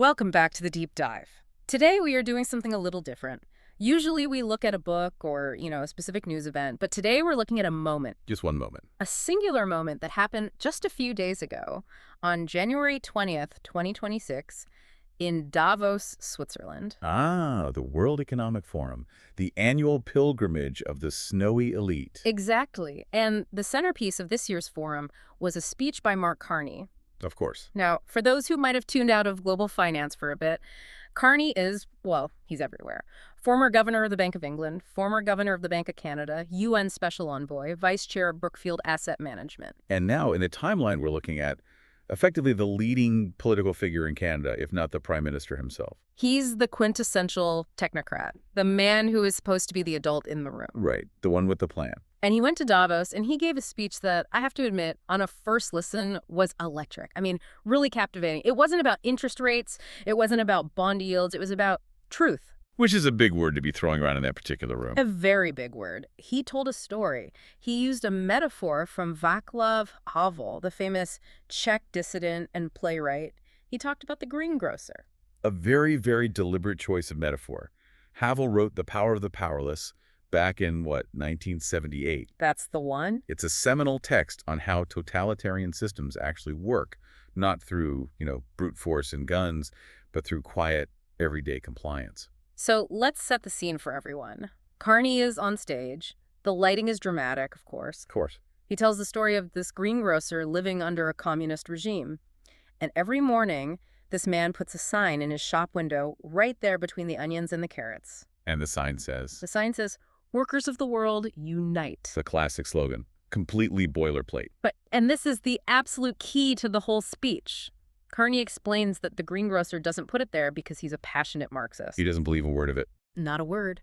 Welcome back to the deep dive. Today we are doing something a little different. Usually we look at a book or, a specific news event, but today we're looking at a moment. Just one moment. A singular moment that happened just a few days ago on January 20th, 2026 in Davos, Switzerland. Ah, the World Economic Forum, the annual pilgrimage of the snowy elite. Exactly. And the centerpiece of this year's forum was a speech by Mark Carney. Of course. Now, for those who might have tuned out of global finance for a bit, Carney is, well, he's everywhere. Former governor of the Bank of England, former governor of the Bank of Canada, UN Special Envoy, vice chair of Brookfield Asset Management. And now, in the timeline we're looking at, effectively the leading political figure in Canada, if not the prime minister himself. He's the quintessential technocrat, the man who is supposed to be the adult in the room. Right, the one with the plan. And he went to Davos, and he gave a speech that, I have to admit, on a first listen, was electric. I mean, really captivating. It wasn't about interest rates. It wasn't about bond yields. It was about truth. Which is a big word to be throwing around in that particular room. A very big word. He told a story. He used a metaphor from Václav Havel, the famous Czech dissident and playwright. He talked about the greengrocer. A very, very deliberate choice of metaphor. Havel wrote The Power of the Powerless back in, 1978. That's the one? It's a seminal text on how totalitarian systems actually work, not through, brute force and guns, but through quiet, everyday compliance. So let's set the scene for everyone. Carney is on stage. The lighting is dramatic, of course. Of course. He tells the story of this greengrocer living under a communist regime. And every morning, this man puts a sign in his shop window right there between the onions and the carrots. And the sign says? The sign says, "Workers of the world, unite." It's a classic slogan. Completely boilerplate. And this is the absolute key to the whole speech. Carney explains that the greengrocer doesn't put it there because he's a passionate Marxist. He doesn't believe a word of it. Not a word.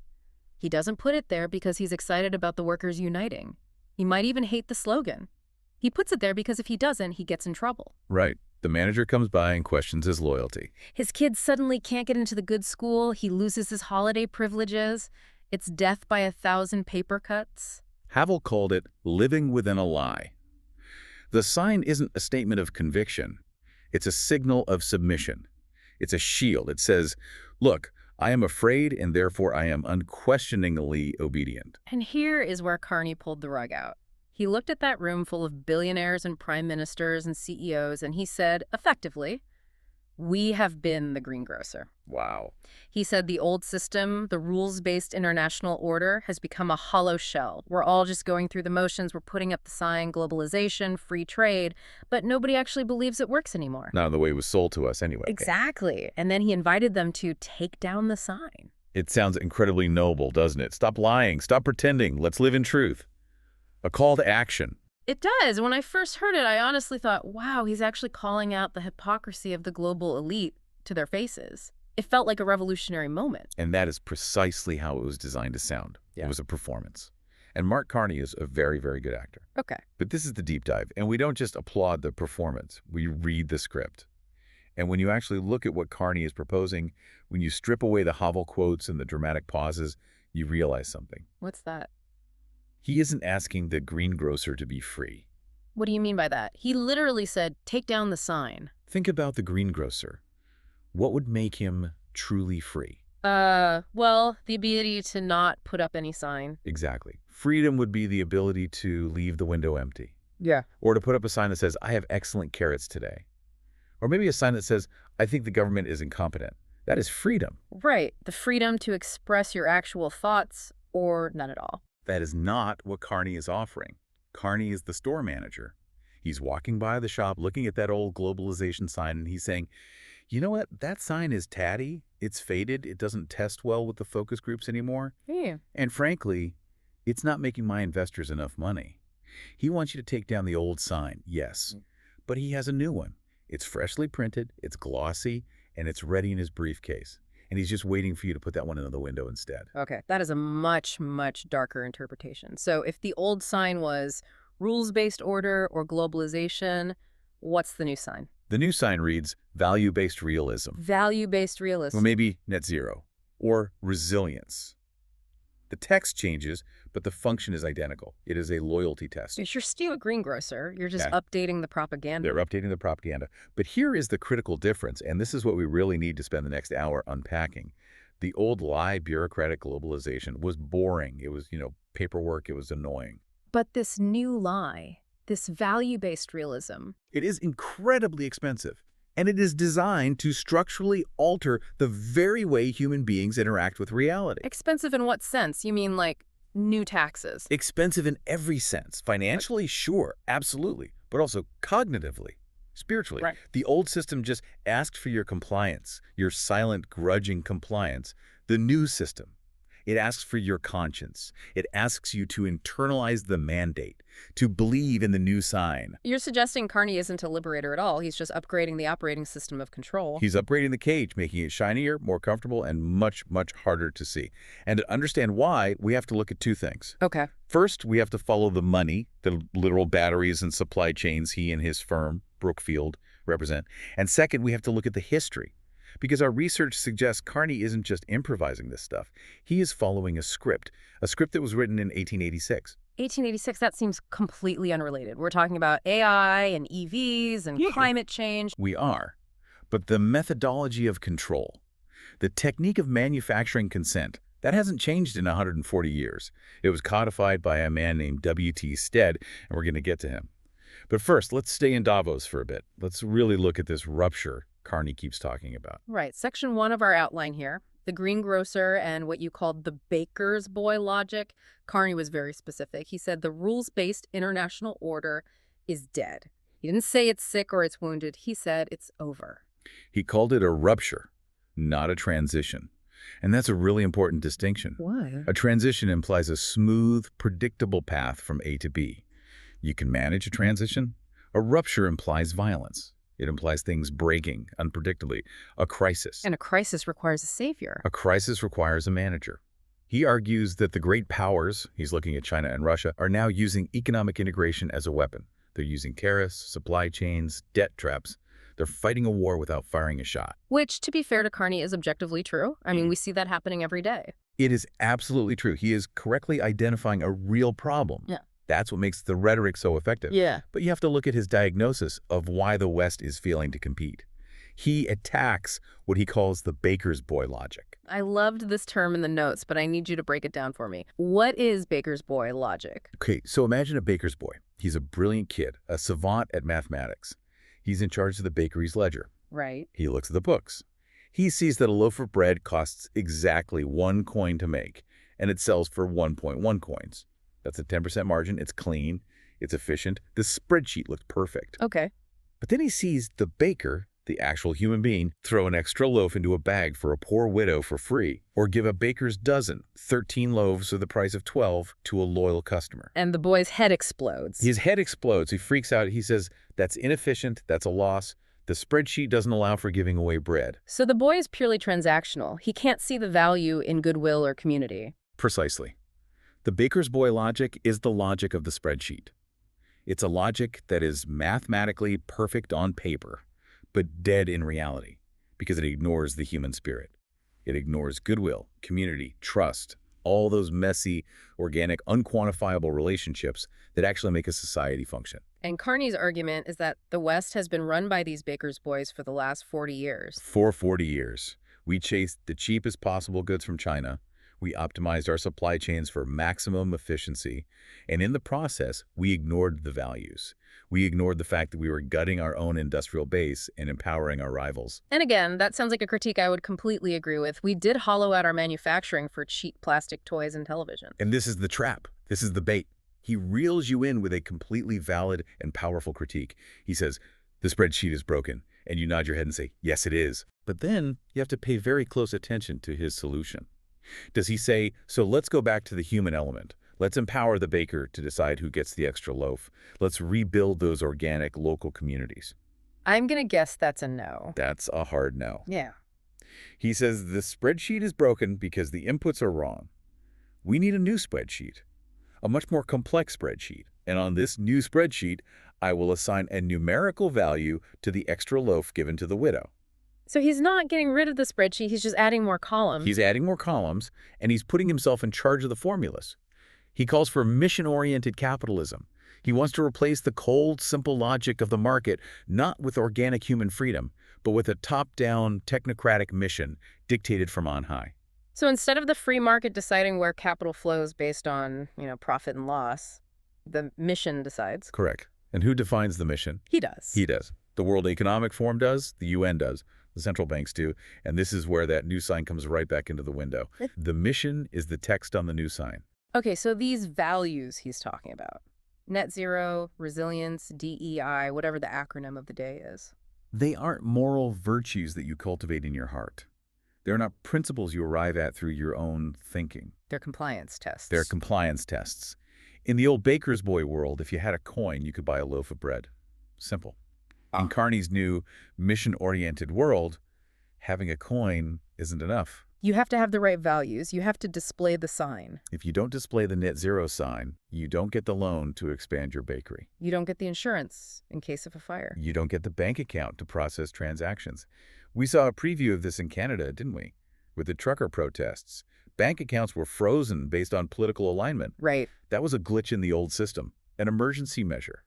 He doesn't put it there because he's excited about the workers uniting. He might even hate the slogan. He puts it there because if he doesn't, he gets in trouble. Right. The manager comes by and questions his loyalty. His kids suddenly can't get into the good school. He loses his holiday privileges. It's death by 1,000 paper cuts. Havel called it living within a lie. The sign isn't a statement of conviction. It's a signal of submission. It's a shield. It says, look, I am afraid and therefore I am unquestioningly obedient. And here is where Carney pulled the rug out. He looked at that room full of billionaires and prime ministers and CEOs, and he said, effectively, we have been the greengrocer. Wow. He said the old system, the rules-based international order, has become a hollow shell. We're all just going through the motions. We're putting up the sign, globalization, free trade, but nobody actually believes it works anymore. Not in the way it was sold to us anyway. Exactly. And then he invited them to take down the sign. It sounds incredibly noble, doesn't it? Stop lying. Stop pretending. Let's live in truth. A call to action. It does. When I first heard it, I honestly thought, wow, he's actually calling out the hypocrisy of the global elite to their faces. It felt like a revolutionary moment. And that is precisely how it was designed to sound. Yeah. It was a performance. And Mark Carney is a very, very good actor. Okay. But this is the deep dive. And we don't just applaud the performance. We read the script. And when you actually look at what Carney is proposing, when you strip away the Havel quotes and the dramatic pauses, you realize something. What's that? He isn't asking the greengrocer to be free. What do you mean by that? He literally said, take down the sign. Think about the greengrocer. What would make him truly free? Well, the ability to not put up any sign. Exactly. Freedom would be the ability to leave the window empty. Yeah. Or to put up a sign that says, I have excellent carrots today. Or maybe a sign that says, I think the government is incompetent. That is freedom. Right. The freedom to express your actual thoughts or none at all. That is not what Carney is offering. Carney is the store manager. He's walking by the shop looking at that old globalization sign and he's saying, you know what? That sign is tatty. It's faded. It doesn't test well with the focus groups anymore. Yeah. And frankly, it's not making my investors enough money. He wants you to take down the old sign, yes, but he has a new one. It's freshly printed, it's glossy, and it's ready in his briefcase. And he's just waiting for you to put that one into the window instead. Okay, that is a much, much darker interpretation. So if the old sign was rules-based order or globalization, what's the new sign? The new sign reads value-based realism. Value-based realism. Or maybe net zero or resilience. The text changes, but the function is identical. It is a loyalty test. You're still a greengrocer. You're just Yeah. updating the propaganda. They're updating the propaganda. But here is the critical difference, and this is what we really need to spend the next hour unpacking. The old lie, bureaucratic globalization, was boring. It was, paperwork. It was annoying. But this new lie, this value-based realism, It is incredibly expensive, and it is designed to structurally alter the very way human beings interact with reality. expensive in what sense? You mean like new taxes? Expensive in every sense. Financially, sure, absolutely, but also cognitively, spiritually. Right. The old system just asked for your compliance, your silent, grudging compliance. The new system, it asks for your conscience. It asks you to internalize the mandate, to believe in the new sign. You're suggesting Carney isn't a liberator at all. He's just upgrading the operating system of control. He's upgrading the cage, making it shinier, more comfortable, and much, much harder to see. And to understand why, we have to look at two things. Okay. First, we have to follow the money, the literal batteries and supply chains he and his firm, Brookfield, represent. And second, we have to look at the history. Because our research suggests Carney isn't just improvising this stuff. He is following a script that was written in 1886. 1886, that seems completely unrelated. We're talking about AI and EVs and climate change. We are. But the methodology of control, the technique of manufacturing consent, that hasn't changed in 140 years. It was codified by a man named W.T. Stead, and we're going to get to him. But first, let's stay in Davos for a bit. Let's really look at this rupture Carney keeps talking about. Right. Section 1 of our outline here, the greengrocer and what you called the baker's boy logic. Carney was very specific. He said the rules-based international order is dead. He didn't say it's sick or it's wounded. He said it's over. He called it a rupture, not a transition. And that's a really important distinction. Why? A transition implies a smooth, predictable path from A to B. You can manage a transition. A rupture implies violence. It implies things breaking unpredictably, a crisis. And a crisis requires a savior. A crisis requires a manager. He argues that the great powers, he's looking at China and Russia, are now using economic integration as a weapon. They're using tariffs, supply chains, debt traps. They're fighting a war without firing a shot. Which, to be fair to Carney, is objectively true. I mean, we see that happening every day. It is absolutely true. He is correctly identifying a real problem. Yeah. That's what makes the rhetoric so effective. Yeah. But you have to look at his diagnosis of why the West is failing to compete. He attacks what he calls the baker's boy logic. I loved this term in the notes, but I need you to break it down for me. What is baker's boy logic? Okay, so imagine a baker's boy. He's a brilliant kid, a savant at mathematics. He's in charge of the bakery's ledger. Right. He looks at the books. He sees that a loaf of bread costs exactly 1 coin to make, and it sells for 1.1 coins. That's a 10% margin. It's clean. It's efficient. The spreadsheet looked perfect. Okay. But then he sees the baker, the actual human being, throw an extra loaf into a bag for a poor widow for free, or give a baker's dozen, 13 loaves for the price of 12, to a loyal customer. And the boy's head explodes. His head explodes. He freaks out. He says, that's inefficient. That's a loss. The spreadsheet doesn't allow for giving away bread. So the boy is purely transactional. He can't see the value in goodwill or community. Precisely. The baker's boy logic is the logic of the spreadsheet. It's a logic that is mathematically perfect on paper, but dead in reality, because it ignores the human spirit. It ignores goodwill, community, trust, all those messy, organic, unquantifiable relationships that actually make a society function. And Carney's argument is that the West has been run by these baker's boys for the last 40 years. For 40 years, we chased the cheapest possible goods from China. We optimized our supply chains for maximum efficiency, and in the process, we ignored the values. We ignored the fact that we were gutting our own industrial base and empowering our rivals. And again, that sounds like a critique I would completely agree with. We did hollow out our manufacturing for cheap plastic toys and television. And this is the trap. This is the bait. He reels you in with a completely valid and powerful critique. He says, the spreadsheet is broken, and you nod your head and say, yes, it is. But then you have to pay very close attention to his solution. Does he say, so let's go back to the human element. Let's empower the baker to decide who gets the extra loaf. Let's rebuild those organic local communities. I'm going to guess that's a no. That's a hard no. Yeah. He says the spreadsheet is broken because the inputs are wrong. We need a new spreadsheet, a much more complex spreadsheet. And on this new spreadsheet, I will assign a numerical value to the extra loaf given to the widow. So he's not getting rid of the spreadsheet, he's just adding more columns. He's adding more columns, and he's putting himself in charge of the formulas. He calls for mission-oriented capitalism. He wants to replace the cold, simple logic of the market, not with organic human freedom, but with a top-down, technocratic mission dictated from on high. So instead of the free market deciding where capital flows based on, profit and loss, the mission decides. Correct. And who defines the mission? He does. He does. The World Economic Forum does, the UN does, the central banks do, and this is where that new sign comes right back into the window. The mission is the text on the new sign. Okay, so these values he's talking about, net zero, resilience, DEI, whatever the acronym of the day is. They aren't moral virtues that you cultivate in your heart. They're not principles you arrive at through your own thinking. They're compliance tests. They're compliance tests. In the old baker's boy world, if you had a coin, you could buy a loaf of bread. Simple. In Carney's new mission-oriented world, having a coin isn't enough. You have to have the right values. You have to display the sign. If you don't display the net zero sign, you don't get the loan to expand your bakery. You don't get the insurance in case of a fire. You don't get the bank account to process transactions. We saw a preview of this in Canada, didn't we? With the trucker protests. Bank accounts were frozen based on political alignment. Right. That was a glitch in the old system, an emergency measure.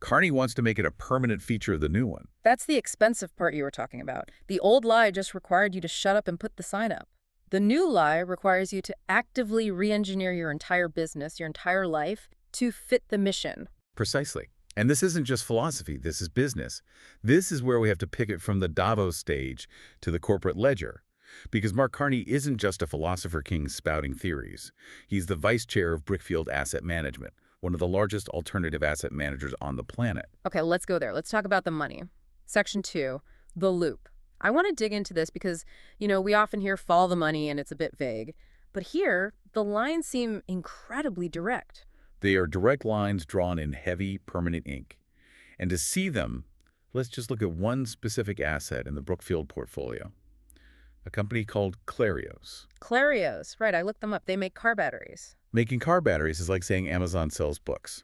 Carney wants to make it a permanent feature of the new one. That's the expensive part you were talking about. The old lie just required you to shut up and put the sign up. The new lie requires you to actively re-engineer your entire business, your entire life, to fit the mission. Precisely. And this isn't just philosophy, this is business. This is where we have to pick it from the Davos stage to the corporate ledger. Because Mark Carney isn't just a philosopher king spouting theories. He's the vice chair of Brookfield Asset Management, one of the largest alternative asset managers on the planet. Okay, let's go there. Let's talk about the money. Section 2, the loop. I want to dig into this because, we often hear follow the money and it's a bit vague. But here, the lines seem incredibly direct. They are direct lines drawn in heavy, permanent ink. And to see them, let's just look at one specific asset in the Brookfield portfolio. A company called Clarios. Clarios, right, I looked them up. They make car batteries. Making car batteries is like saying Amazon sells books.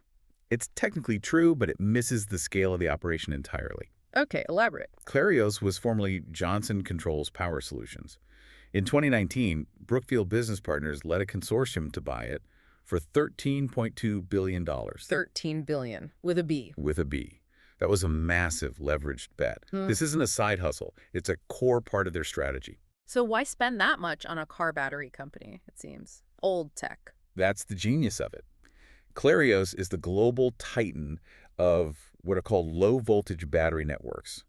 It's technically true, but it misses the scale of the operation entirely. Okay, elaborate. Clarios was formerly Johnson Controls Power Solutions. In 2019, Brookfield Business Partners led a consortium to buy it for $13.2 billion. $13 billion, with a B. With a B. That was a massive leveraged bet. This isn't a side hustle. It's a core part of their strategy. So why spend that much on a car battery company, it seems? Old tech. That's the genius of it. Clarios is the global titan of what are called low-voltage battery networks.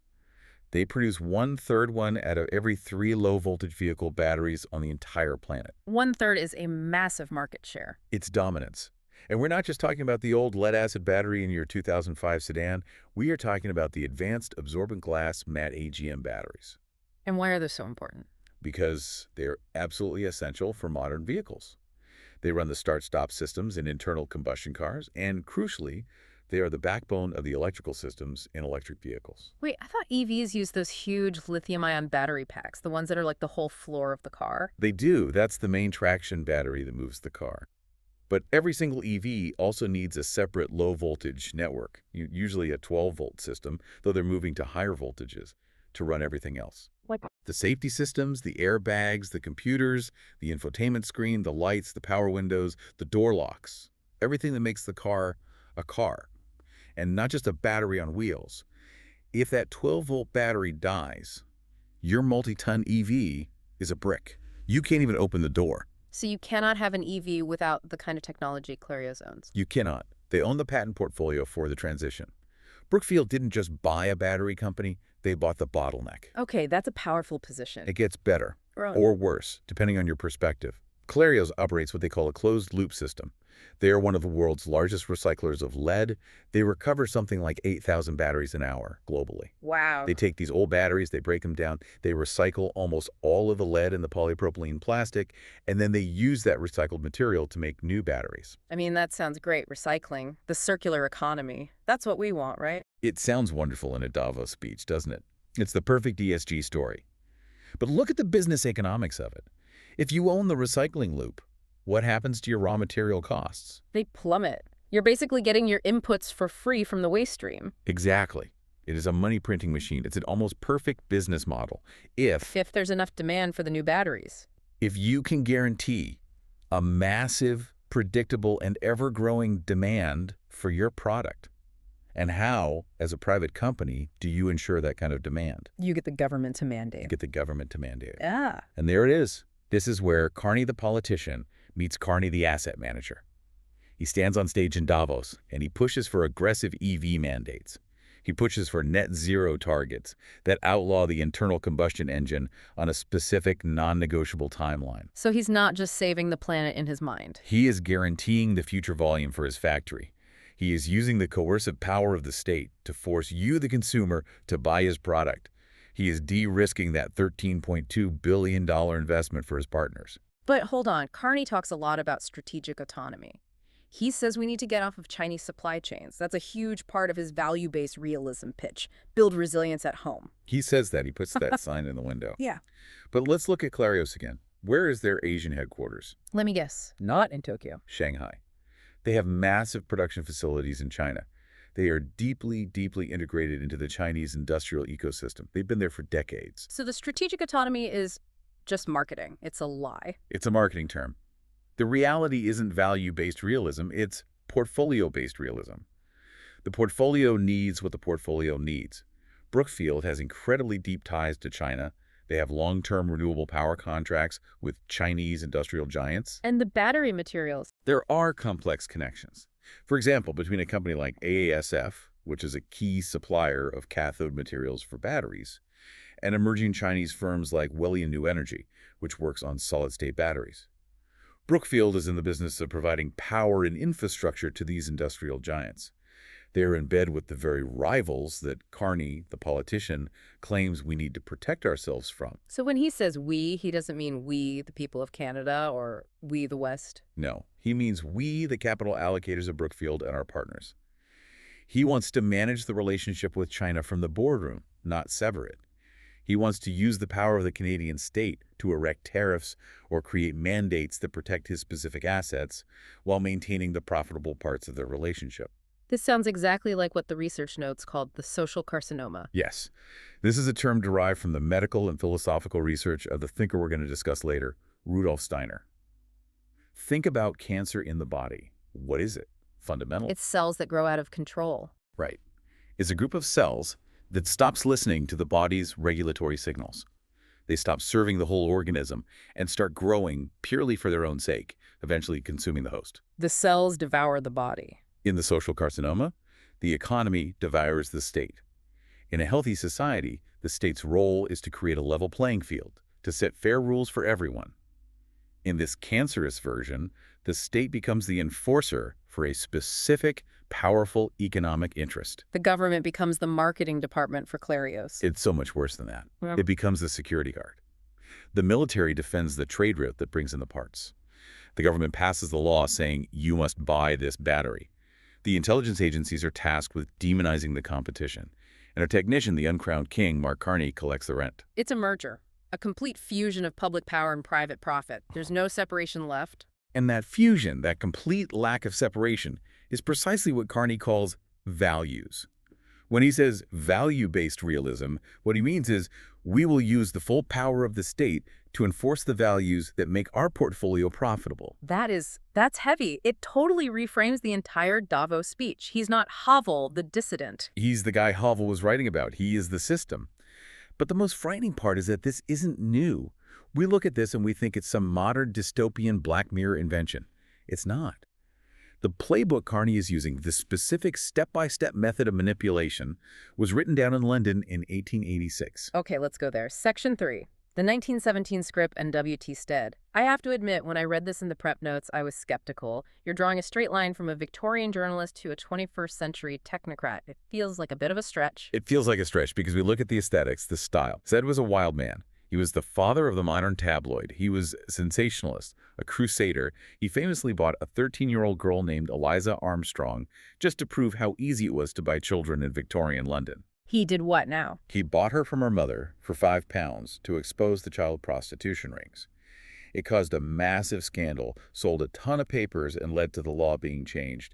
They produce 1/3 out of every 3 low-voltage vehicle batteries on the entire planet. 1/3 is a massive market share. It's dominance. And we're not just talking about the old lead-acid battery in your 2005 sedan. We are talking about the advanced absorbent glass matte AGM batteries. And why are they so important? Because they're absolutely essential for modern vehicles. They run the start-stop systems in internal combustion cars, and crucially, they are the backbone of the electrical systems in electric vehicles. Wait, I thought EVs use those huge lithium-ion battery packs, the ones that are like the whole floor of the car. They do. That's the main traction battery that moves the car. But every single EV also needs a separate low-voltage network, usually a 12-volt system, though they're moving to higher voltages, to run everything else. What? The safety systems, the airbags, the computers, the infotainment screen, the lights, the power windows, the door locks. Everything that makes the car a car. And not just a battery on wheels. If that 12-volt battery dies, your multi-ton EV is a brick. You can't even open the door. So you cannot have an EV without the kind of technology Clarios owns? You cannot. They own the patent portfolio for the transition. Brookfield didn't just buy a battery company, they bought the bottleneck. Okay, that's a powerful position. It gets better, Really? or worse, depending on your perspective. Clarios operates what they call a closed-loop system. They are one of the world's largest recyclers of lead. They recover something like 8,000 batteries an hour globally. Wow. They take these old batteries, they break them down, they recycle almost all of the lead and the polypropylene plastic, and then they use that recycled material to make new batteries. I mean, that sounds great, recycling, the circular economy. That's what we want, right? It sounds wonderful in a Davos speech, doesn't it? It's the perfect ESG story. But look at the business economics of it. If you own the recycling loop, what happens to your raw material costs? They plummet. You're basically getting your inputs for free from the waste stream. Exactly. It is a money-printing machine. It's an almost perfect business model. If there's enough demand for the new batteries. If you can guarantee a massive, predictable, and ever-growing demand for your product, and how, as a private company, do you ensure that kind of demand? You get the government to mandate. You get the government to mandate it. Yeah. And there it is. This is where Carney the politician meets Carney the asset manager. He stands on stage in Davos, and he pushes for aggressive EV mandates. He pushes for net zero targets that outlaw the internal combustion engine on a specific, non-negotiable timeline. So he's not just saving the planet in his mind. He is guaranteeing the future volume for his factory. He is using the coercive power of the state to force you, the consumer, to buy his product. He is de-risking that $13.2 billion investment for his partners. But hold on, Carney talks a lot about strategic autonomy. He says we need to get off of Chinese supply chains. That's a huge part of his value-based realism pitch. Build resilience at home. He says that. He puts that sign in the window. Yeah. But let's look at Clarios again. Where is their Asian headquarters? Let me guess. Not in Tokyo. Shanghai. They have massive production facilities in China. They are deeply, deeply integrated into the Chinese industrial ecosystem. They've been there for decades. So the strategic autonomy is just marketing. It's a lie. It's a marketing term. The reality isn't value-based realism, it's portfolio-based realism. The portfolio needs what the portfolio needs. Brookfield has incredibly deep ties to China. They have long-term renewable power contracts with Chinese industrial giants. And the battery materials. There are complex connections. For example, between a company like AASF, which is a key supplier of cathode materials for batteries, and emerging Chinese firms like Wellian New Energy, which works on solid-state batteries. Brookfield is in the business of providing power and infrastructure to these industrial giants. They are in bed with the very rivals that Carney, the politician, claims we need to protect ourselves from. So when he says we, he doesn't mean we, the people of Canada, or we, the West? No, he means we, the capital allocators of Brookfield, and our partners. He wants to manage the relationship with China from the boardroom, not sever it. He wants to use the power of the Canadian state to erect tariffs or create mandates that protect his specific assets while maintaining the profitable parts of their relationship. This sounds exactly like what the research notes called the social carcinoma. Yes. This is a term derived from the medical and philosophical research of the thinker we're going to discuss later, Rudolf Steiner. Think about cancer in the body. What is it? Fundamental. It's cells that grow out of control. Right. It's a group of cells that stops listening to the body's regulatory signals. They stop serving the whole organism and start growing purely for their own sake, eventually consuming the host. The cells devour the body. In the social carcinoma, the economy devours the state. In a healthy society, the state's role is to create a level playing field, to set fair rules for everyone. In this cancerous version, the state becomes the enforcer for a specific, powerful economic interest. The government becomes the marketing department for Clarios. It's so much worse than that. Yeah. It becomes the security guard. The military defends the trade route that brings in the parts. The government passes the law saying, you must buy this battery. The intelligence agencies are tasked with demonizing the competition. And our technician, the uncrowned king, Mark Carney, collects the rent. It's a merger, a complete fusion of public power and private profit. There's no separation left. And that fusion, that complete lack of separation, is precisely what Carney calls values. When he says value-based realism, what he means is we will use the full power of the state to enforce the values that make our portfolio profitable. That's heavy. It totally reframes the entire Davos speech. He's not Havel, the dissident. He's the guy Havel was writing about. He is the system. But the most frightening part is that this isn't new. We look at this and we think it's some modern dystopian Black Mirror invention. It's not. The playbook Carney is using, the specific step-by-step method of manipulation, was written down in London in 1886. Okay, let's go there. Section 3. The 1917 script and W.T. Stead. I have to admit, when I read this in the prep notes, I was skeptical. You're drawing a straight line from a Victorian journalist to a 21st century technocrat. It feels like a bit of a stretch. It feels like a stretch because we look at the aesthetics, the style. Stead was a wild man. He was the father of the modern tabloid. He was a sensationalist, a crusader. He famously bought a 13-year-old girl named Eliza Armstrong just to prove how easy it was to buy children in Victorian London. He did what now? He bought her from her mother for £5 to expose the child prostitution rings. It caused a massive scandal, sold a ton of papers, and led to the law being changed.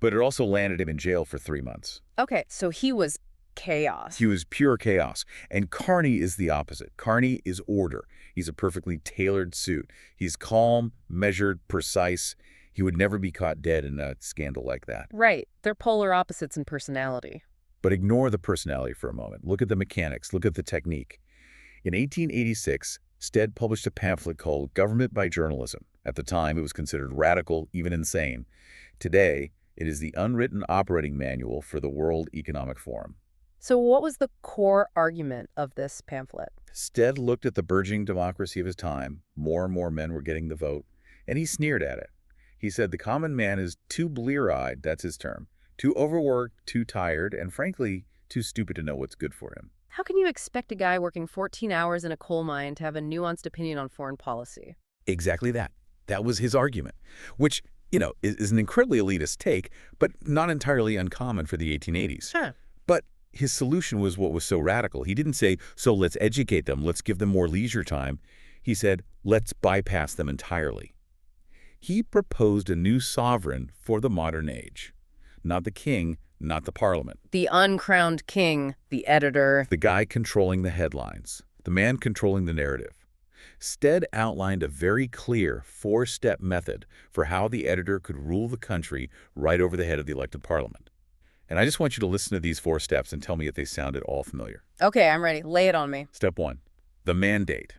But it also landed him in jail for 3 months. Okay, so he was chaos. He was pure chaos. And Carney is the opposite. Carney is order. He's a perfectly tailored suit. He's calm, measured, precise. He would never be caught dead in a scandal like that. Right. They're polar opposites in personality. But ignore the personality for a moment. Look at the mechanics. Look at the technique. In 1886, Stead published a pamphlet called Government by Journalism. At the time, it was considered radical, even insane. Today, it is the unwritten operating manual for the World Economic Forum. So what was the core argument of this pamphlet? Stead looked at the burgeoning democracy of his time. More and more men were getting the vote, and he sneered at it. He said the common man is too blear-eyed, that's his term, too overworked, too tired, and frankly, too stupid to know what's good for him. How can you expect a guy working 14 hours in a coal mine to have a nuanced opinion on foreign policy? Exactly that. That was his argument, which, is an incredibly elitist take, but not entirely uncommon for the 1880s. Huh. But his solution was what was so radical. He didn't say, so let's educate them, let's give them more leisure time. He said, let's bypass them entirely. He proposed a new sovereign for the modern age. Not the king, not the parliament. The uncrowned king, the editor. The guy controlling the headlines. The man controlling the narrative. Stead outlined a very clear four-step method for how the editor could rule the country right over the head of the elected parliament. And I just want you to listen to these 4 steps and tell me if they sound at all familiar. Okay, I'm ready. Lay it on me. Step 1, the mandate.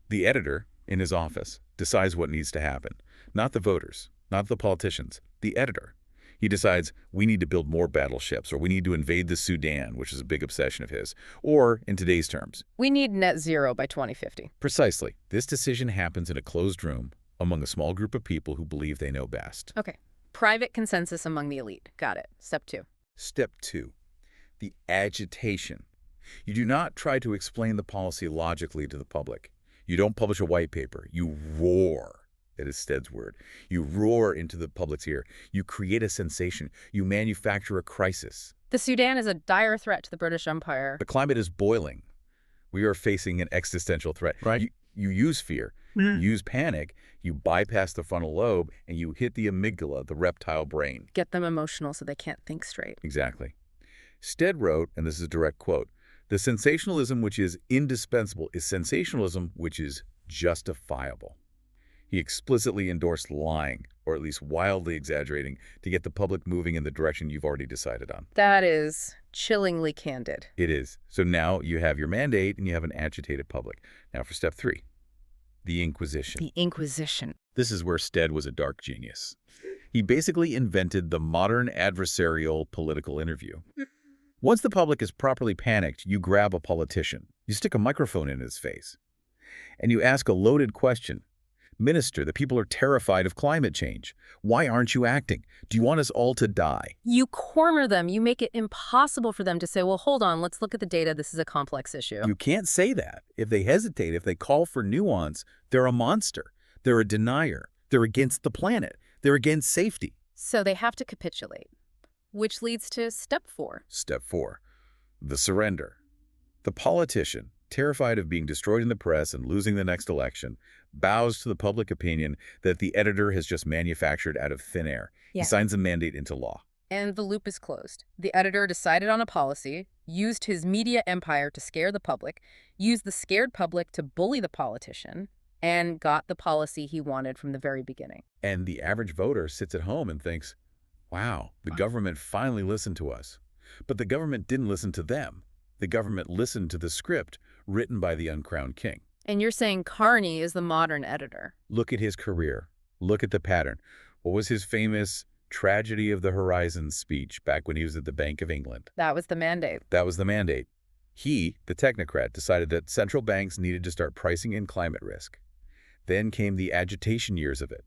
The editor, in his office, decides what needs to happen. Not the voters, not the politicians, the editor. He decides we need to build more battleships, or we need to invade the Sudan, which is a big obsession of his, or, in today's terms, we need net zero by 2050. Precisely. This decision happens in a closed room among a small group of people who believe they know best. Okay. Private consensus among the elite. Got it. Step 2. Step 2, the agitation. You do not try to explain the policy logically to the public. You don't publish a white paper. You roar. That is Stead's word. You roar into the public's ear. You create a sensation. You manufacture a crisis. The Sudan is a dire threat to the British Empire. The climate is boiling. We are facing an existential threat. Right. You use fear. You use panic. You bypass the frontal lobe, and you hit the amygdala, the reptile brain. Get them emotional so they can't think straight. Exactly. Stead wrote, and this is a direct quote, "The sensationalism which is indispensable is sensationalism which is justifiable." He explicitly endorsed lying, or at least wildly exaggerating, to get the public moving in the direction you've already decided on. That is chillingly candid. It is. So now you have your mandate and you have an agitated public. Now for step 3, the Inquisition. The Inquisition. This is where Stead was a dark genius. He basically invented the modern adversarial political interview. Once the public is properly panicked, you grab a politician. You stick a microphone in his face. And you ask a loaded question. Minister, the people are terrified of climate change. Why aren't you acting? Do you want us all to die? You corner them. You make it impossible for them to say, well, hold on, let's look at the data. This is a complex issue. You can't say that. If they hesitate, if they call for nuance, they're a monster. They're a denier. They're against the planet. They're against safety. So they have to capitulate, which leads to step 4. Step 4, the surrender. The politician, terrified of being destroyed in the press and losing the next election, bows to the public opinion that the editor has just manufactured out of thin air. Yeah. He signs the mandate into law. And the loop is closed. The editor decided on a policy, used his media empire to scare the public, used the scared public to bully the politician, and got the policy he wanted from the very beginning. And the average voter sits at home and thinks, wow, the government finally listened to us. But the government didn't listen to them. The government listened to the script written by the uncrowned king. And you're saying Carney is the modern editor. Look at his career. Look at the pattern. What was his famous tragedy of the horizon speech back when he was at the Bank of England? That was the mandate. That was the mandate. He, the technocrat, decided that central banks needed to start pricing in climate risk. Then came the agitation years of it.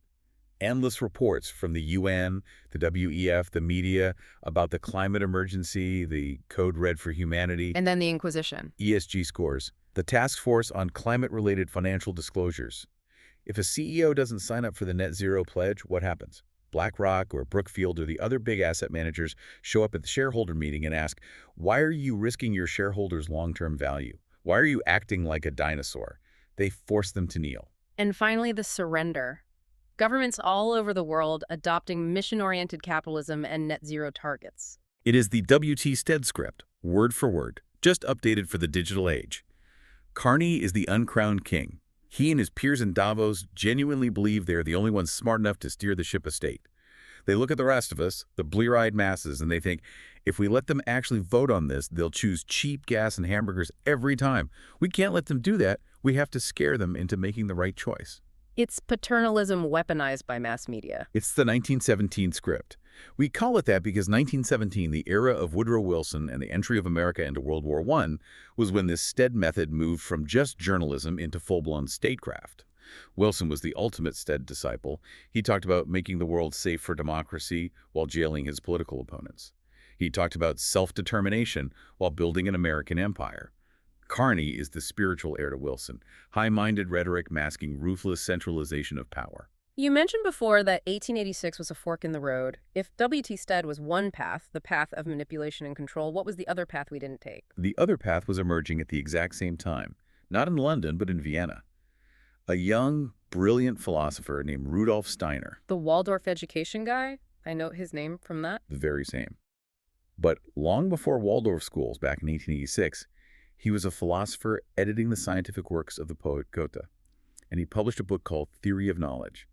Endless reports from the UN, the WEF, the media about the climate emergency, the Code Red for Humanity, And then the Inquisition. ESG scores, the Task Force on Climate-Related Financial Disclosures. If a CEO doesn't sign up for the net zero pledge, what happens? BlackRock or Brookfield or the other big asset managers show up at the shareholder meeting and ask, why are you risking your shareholders' long-term value? Why are you acting like a dinosaur? They force them to kneel. And finally, the surrender. Governments all over the world adopting mission-oriented capitalism and net zero targets. It is the W.T. Stead script. Word for word, just updated for the digital age. Carney is the uncrowned king. He and his peers in Davos genuinely believe they're the only ones smart enough to steer the ship of state. They look at the rest of us, the blear-eyed masses, and they think, if we let them actually vote on this, they'll choose cheap gas and hamburgers every time. We can't let them do that. We have to scare them into making the right choice. It's paternalism weaponized by mass media. It's the 1917 script. We call it that because 1917, the era of Woodrow Wilson and the entry of America into World War I, was when this Stead method moved from just journalism into full-blown statecraft. Wilson was the ultimate Stead disciple. He talked about making the world safe for democracy while jailing his political opponents. He talked about self-determination while building an American empire. Carney is the spiritual heir to Wilson, high-minded rhetoric masking ruthless centralization of power. You mentioned before that 1886 was a fork in the road. If W.T. Stead was one path, the path of manipulation and control, what was the other path we didn't take? The other path was emerging at the exact same time, not in London, but in Vienna. A young, brilliant philosopher named Rudolf Steiner. The Waldorf education guy? I note his name from that. The very same. But long before Waldorf schools, back in 1886, he was a philosopher editing the scientific works of the poet Goethe, and he published a book called Theory of Knowledge.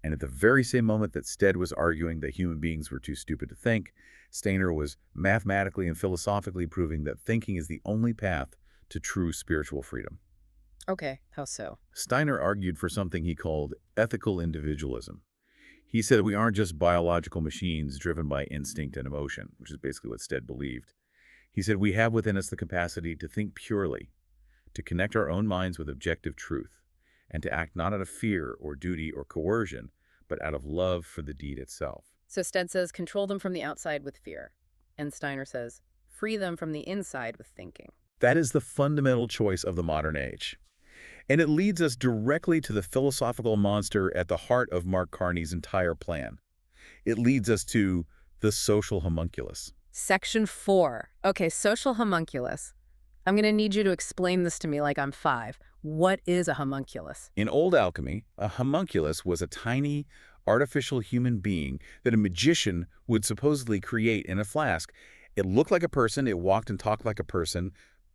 And at the very same moment that Stead was arguing that human beings were too stupid to think, Steiner was mathematically and philosophically proving that thinking is the only path to true spiritual freedom. Okay, how so? Steiner argued for something he called ethical individualism. He said we aren't just biological machines driven by instinct and emotion, which is basically what Stead believed. He said we have within us the capacity to think purely, to connect our own minds with objective truth, and to act not out of fear or duty or coercion, but out of love for the deed itself. So Stead says control them from the outside with fear. And Steiner says free them from the inside with thinking. That is the fundamental choice of the modern age. And it leads us directly to the philosophical monster at the heart of Mark Carney's entire plan. It leads us to the social homunculus. Section 4. Okay, social homunculus. I'm going to need you to explain this to me like I'm 5. What is a homunculus? In old alchemy, a homunculus was a tiny, artificial human being that a magician would supposedly create in a flask. It looked like a person, it walked and talked like a person,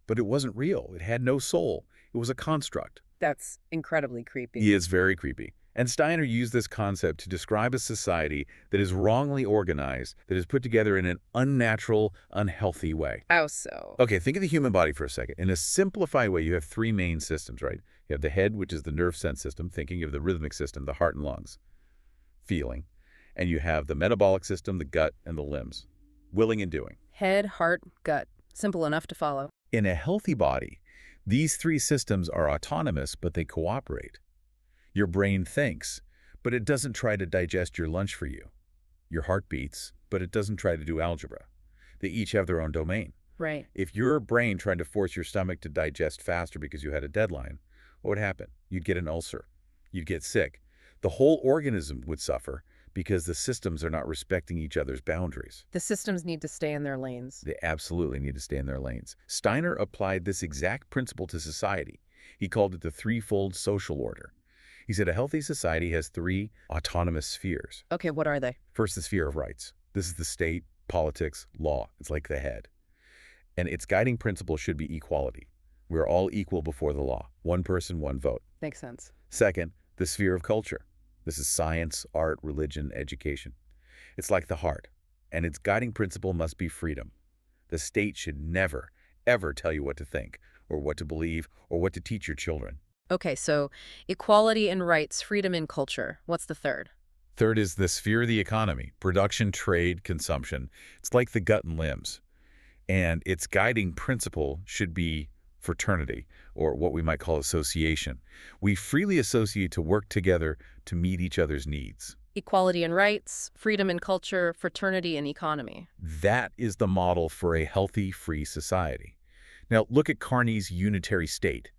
but it wasn't real. It had no soul. It was a construct. That's incredibly creepy. It is very creepy. And Steiner used this concept to describe a society that is wrongly organized, that is put together in an unnatural, unhealthy way. How so? Okay, think of the human body for a second. In a simplified way, you have 3 main systems, right? You have the head, which is the nerve sense system, thinking of the rhythmic system, the heart and lungs, feeling. And you have the metabolic system, the gut, and the limbs, willing and doing. Head, heart, gut. Simple enough to follow. In a healthy body, these 3 systems are autonomous, but they cooperate. Your brain thinks, but it doesn't try to digest your lunch for you. Your heart beats, but it doesn't try to do algebra. They each have their own domain. Right. If your brain tried to force your stomach to digest faster because you had a deadline, what would happen? You'd get an ulcer. You'd get sick. The whole organism would suffer because the systems are not respecting each other's boundaries. The systems need to stay in their lanes. They absolutely need to stay in their lanes. Steiner applied this exact principle to society. He called it the threefold social order. He said a healthy society has 3 autonomous spheres. Okay, what are they? First, the sphere of rights. This is the state, politics, law. It's like the head. And its guiding principle should be equality. We're all equal before the law. One person, one vote. Makes sense. Second, the sphere of culture. This is science, art, religion, education. It's like the heart, and its guiding principle must be freedom. The state should never, ever tell you what to think, or what to believe, or what to teach your children. Okay, so equality and rights, freedom and culture. What's the third? Third is the sphere of the economy, production, trade, consumption. It's like the gut and limbs. And its guiding principle should be fraternity, or what we might call association. We freely associate to work together to meet each other's needs. Equality and rights, freedom and culture, fraternity and economy. That is the model for a healthy, free society. Now, look at Carney's unitary state.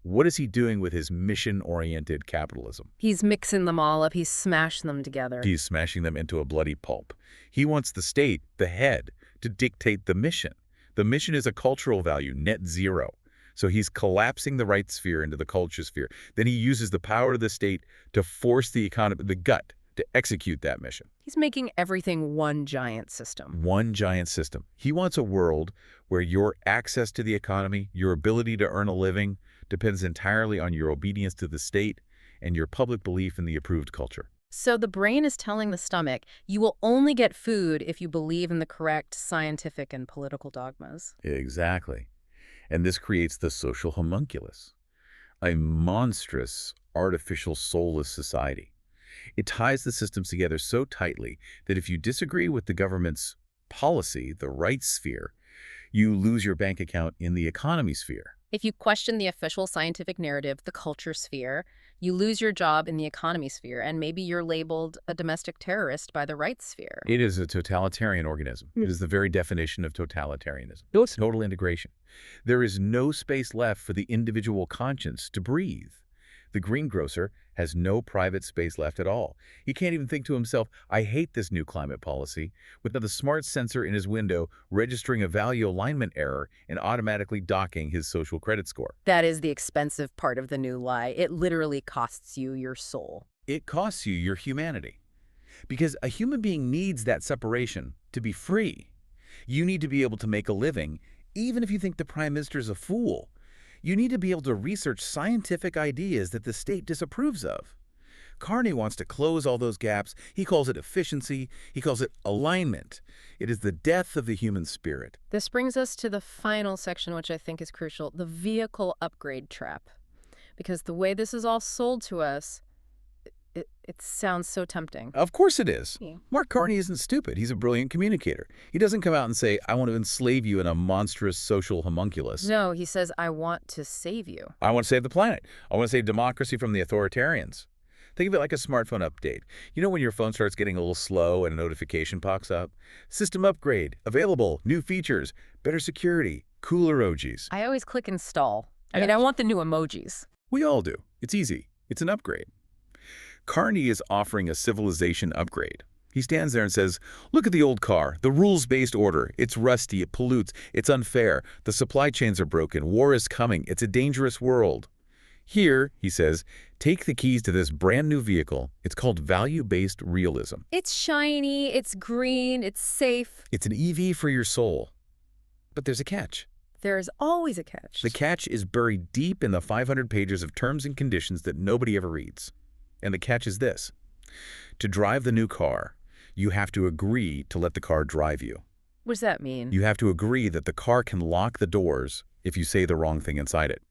What is he doing with his mission-oriented capitalism? He's mixing them all up. He's smashing them together. He's smashing them into a bloody pulp. He wants the state, the head, to dictate the mission. The mission is a cultural value, net zero. So he's collapsing the right sphere into the culture sphere. Then he uses the power of the state to force the economy, the gut, to execute that mission. He's making everything one giant system. One giant system. He wants a world where your access to the economy, your ability to earn a living, depends entirely on your obedience to the state and your public belief in the approved culture. So the brain is telling the stomach, you will only get food if you believe in the correct scientific and political dogmas. Exactly. And this creates the social homunculus, a monstrous, artificial, soulless society. It ties the systems together so tightly that if you disagree with the government's policy, the right sphere, you lose your bank account in the economy sphere. If you question the official scientific narrative, the culture sphere, you lose your job in the economy sphere, and maybe you're labeled a domestic terrorist by the right sphere. It is a totalitarian organism. It is the very definition of totalitarianism. It's total integration. There is no space left for the individual conscience to breathe. The greengrocer has no private space left at all. He can't even think to himself, I hate this new climate policy, without the smart sensor in his window registering a value alignment error and automatically docking his social credit score. That is the expensive part of the new lie. It literally costs you your soul. It costs you your humanity. Because a human being needs that separation to be free. You need to be able to make a living, even if you think the prime minister is a fool. You need to be able to research scientific ideas that the state disapproves of. Carney wants to close all those gaps. He calls it efficiency. He calls it alignment. It is the death of the human spirit. This brings us to the final section, which I think is crucial, the vehicle upgrade trap. Because the way this is all sold to us, it sounds so tempting. Of course it is. Yeah. Mark Carney isn't stupid. He's a brilliant communicator. He doesn't come out and say, I want to enslave you in a monstrous social homunculus. No, he says, I want to save you. I want to save the planet. I want to save democracy from the authoritarians. Think of it like a smartphone update. You know when your phone starts getting a little slow and a notification pops up? System upgrade, available, new features, better security, cooler emojis. I always click install. I want the new emojis. We all do. It's easy. It's an upgrade. Carney is offering a civilization upgrade. He stands there and says, look at the old car, the rules-based order. It's rusty, it pollutes, it's unfair. The supply chains are broken, war is coming, it's a dangerous world. Here, he says, take the keys to this brand new vehicle. It's called value-based realism. It's shiny, it's green, it's safe. It's an EV for your soul. But there's a catch. There's always a catch. The catch is buried deep in the 500 pages of terms and conditions that nobody ever reads. And the catch is this. To drive the new car, you have to agree to let the car drive you. What does that mean? You have to agree that the car can lock the doors if you say the wrong thing inside it.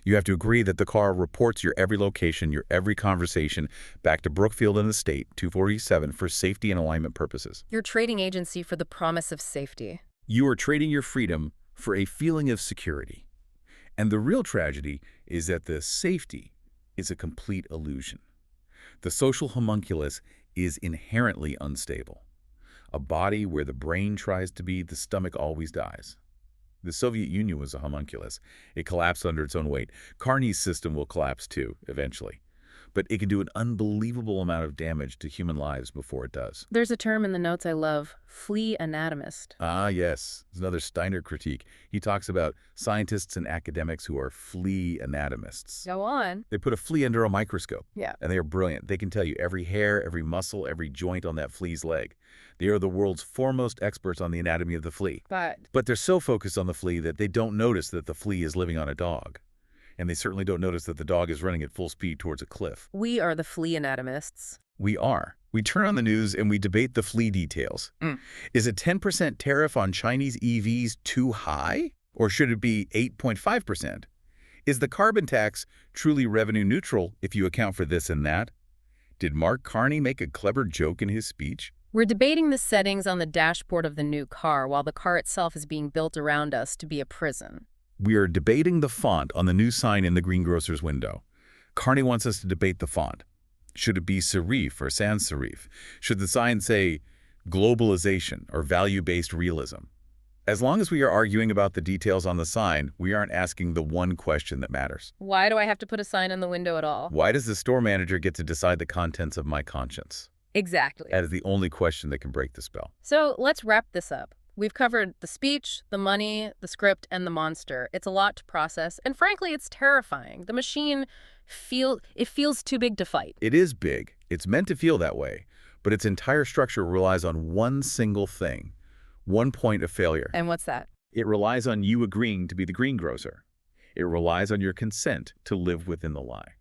You have to agree that the car reports your every location, your every conversation back to Brookfield and the state, 247, for safety and alignment purposes. Your trading agency for the promise of safety. You are trading your freedom for a feeling of security. And the real tragedy is that the safety is a complete illusion. The social homunculus is inherently unstable. A body where the brain tries to be, the stomach always dies. The Soviet Union was a homunculus. It collapsed under its own weight. Carney's system will collapse too, eventually. But it can do an unbelievable amount of damage to human lives before it does. There's a term in the notes I love, flea anatomist. Ah, yes. It's another Steiner critique. He talks about scientists and academics who are flea anatomists. Go on. They put a flea under a microscope. Yeah. And they are brilliant. They can tell you every hair, every muscle, every joint on that flea's leg. They are the world's foremost experts on the anatomy of the flea. But they're so focused on the flea that they don't notice that the flea is living on a dog. And they certainly don't notice that the dog is running at full speed towards a cliff. We are the flea anatomists. We are. We turn on the news and we debate the flea details. Is a 10% tariff on Chinese EVs too high? Or should it be 8.5%? Is the carbon tax truly revenue neutral if you account for this and that? Did Mark Carney make a clever joke in his speech? We're debating the settings on the dashboard of the new car while the car itself is being built around us to be a prison. We are debating the font on the new sign in the greengrocer's window. Carney wants us to debate the font. Should it be serif or sans serif? Should the sign say globalization or value-based realism? As long as we are arguing about the details on the sign, we aren't asking the one question that matters. Why do I have to put a sign in the window at all? Why does the store manager get to decide the contents of my conscience? Exactly. That is the only question that can break the spell. So let's wrap this up. We've covered the speech, the money, the script, and the monster. It's a lot to process, and frankly, it's terrifying. The machine feels too big to fight. It is big. It's meant to feel that way. but its entire structure relies on one single thing, one point of failure. And what's that? It relies on you agreeing to be the greengrocer. It relies on your consent to live within the lie.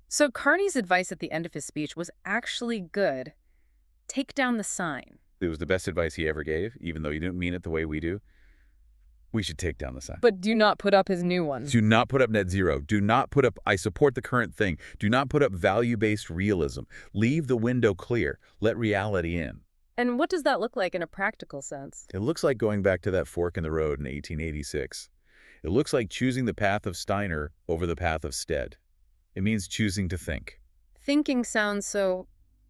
So Carney's advice at the end of his speech was actually good. Take down the sign. It was the best advice he ever gave, even though he didn't mean it the way we do. We should take down the sign. But do not put up his new one. Do not put up net zero. Do not put up, I support the current thing. Do not put up value-based realism. Leave the window clear. Let reality in. And what does that look like in a practical sense? It looks like going back to that fork in the road in 1886. It looks like choosing the path of Steiner over the path of Stead. It means choosing to think. Thinking sounds so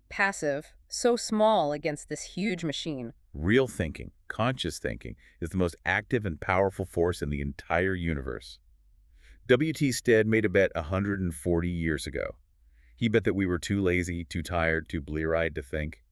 passive, so small against this huge machine. Real thinking, conscious thinking, is the most active and powerful force in the entire universe. W.T. Stead made a bet 140 years ago. He bet that we were too lazy, too tired, too blear-eyed to think.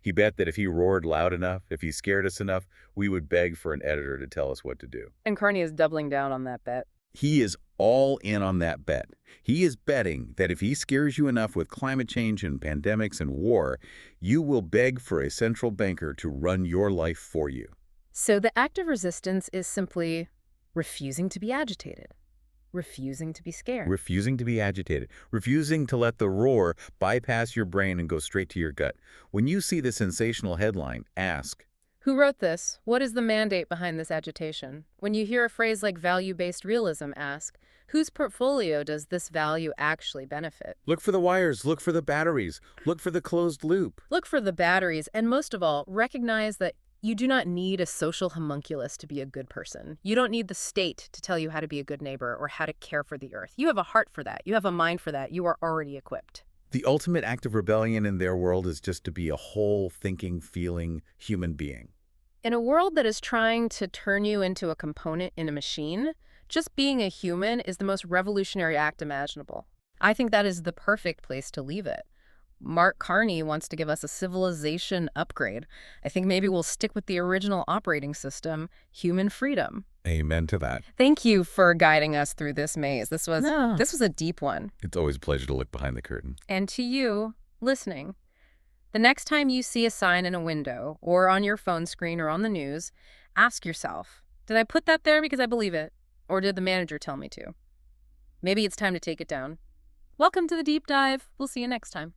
He bet that if he roared loud enough, if he scared us enough, we would beg for an editor to tell us what to do. And Carney is doubling down on that bet. He is all in on that bet. He is betting that if he scares you enough with climate change and pandemics and war, you will beg for a central banker to run your life for you. So the act of resistance is simply refusing to be agitated, refusing to be scared. Refusing to be agitated, refusing to let the roar bypass your brain and go straight to your gut. When you see the sensational headline, ask, Who wrote this? What is the mandate behind this agitation? When you hear a phrase like value-based realism, ask, whose portfolio does this value actually benefit? look for the wires, look for the batteries, look for the closed loop. Look for the batteries, and most of all, recognize that you do not need a social homunculus to be a good person. You don't need the state to tell you how to be a good neighbor or how to care for the earth. You have a heart for that. You have a mind for that. You are already equipped. The ultimate act of rebellion in their world is just to be a whole, thinking, feeling human being. In a world that is trying to turn you into a component in a machine, just being a human is the most revolutionary act imaginable. I think that is the perfect place to leave it. Mark Carney wants to give us a civilization upgrade. I think maybe we'll stick with the original operating system, human freedom. Amen to that. Thank you for guiding us through this maze. This was a deep one. It's always a pleasure to look behind the curtain. And to you, listening, the next time you see a sign in a window or on your phone screen or on the news, ask yourself, did I put that there because I believe it? Or did the manager tell me to? Maybe it's time to take it down. Welcome to the deep dive. We'll see you next time.